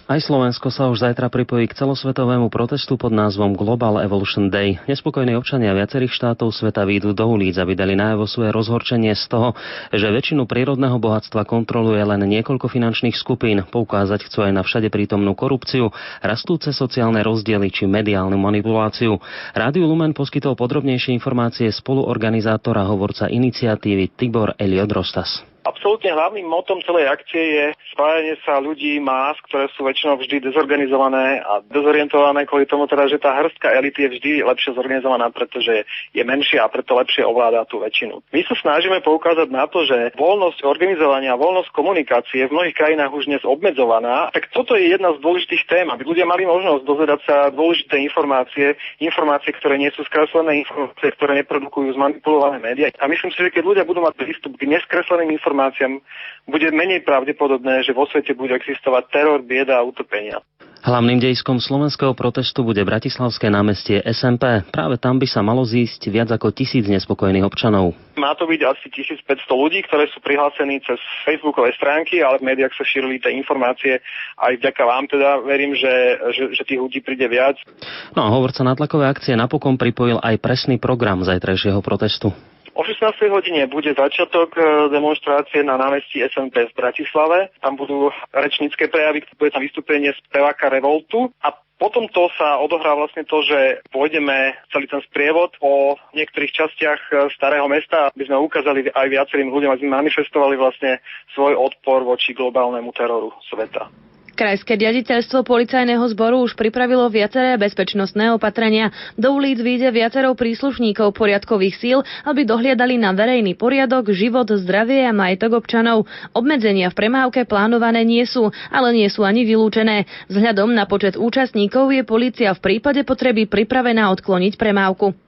Aj Slovensko sa už zajtra pripojí k celosvetovému protestu pod názvom Global Evolution Day. Nespokojní občania viacerých štátov sveta výjdu do ulic a vydali najavo svoje rozhorčenie z toho, že väčšinu prírodného bohatstva kontroluje len niekoľko finančných skupín. Poukázať chcú aj na všade prítomnú korupciu, rastúce sociálne rozdiely či mediálnu manipuláciu. Rádiu Lumen poskytol podrobnejšie informácie spoluorganizátor a hovorca iniciatívy Tibor Eliot Rostas. Absolútne hlavným motom celej akcie je spájanie sa ľudí, más, ktoré sú väčšinou vždy dezorganizované a dezorientované kvôli tomu teda, že tá hrstka elity je vždy lepšie zorganizovaná, pretože je menšia a preto lepšie ovláda tú väčšinu. My sa snažíme poukázať na to, že voľnosť organizovania, voľnosť komunikácie v mnohých krajinách už dnes obmedzovaná, tak toto je jedna z dôležitých tém, aby ľudia mali možnosť dozvedať sa dôležité informácie, ktoré nie sú skreslené, informácie, ktoré neprodukujú zmanipulované médiá. A myslím si, že keď ľudia budú mať prístup k neskresleným informáciám, bude menej pravdepodobné, že vo svete bude existovať teror, bieda a utopenia. Hlavným dejiskom slovenského protestu bude bratislavské námestie SMP. Práve tam by sa malo zísť viac ako 1000 nespokojných občanov. Má to byť asi 1500 ľudí, ktoré sú prihlásení cez facebookové stránky, ale v médiách sa šírili tie informácie. Aj vďaka vám teda verím, že tých ľudí príde viac. No a hovorca nátlakovej akcie napokon pripojil aj presný program zajtrajšieho protestu. O 16. hodine bude začiatok demonštrácie na námestí SMP v Bratislave. Tam budú rečnícke prejavy, bude tam vystúpenie speváka Revoltu a potom to sa odohrá vlastne to, že pôjdeme celý ten sprievod po niektorých častiach Starého mesta, aby sme ukázali aj viacerým ľuďom, aby sme manifestovali vlastne svoj odpor voči globálnemu teroru sveta. Krajské riaditeľstvo policajného zboru už pripravilo viaceré bezpečnostné opatrenia. Do ulic vyjde viacero príslušníkov poriadkových síl, aby dohliadali na verejný poriadok, život, zdravie a majetok občanov. Obmedzenia v premávke plánované nie sú, ale nie sú ani vylúčené. Vzhľadom na počet účastníkov je polícia v prípade potreby pripravená odkloniť premávku.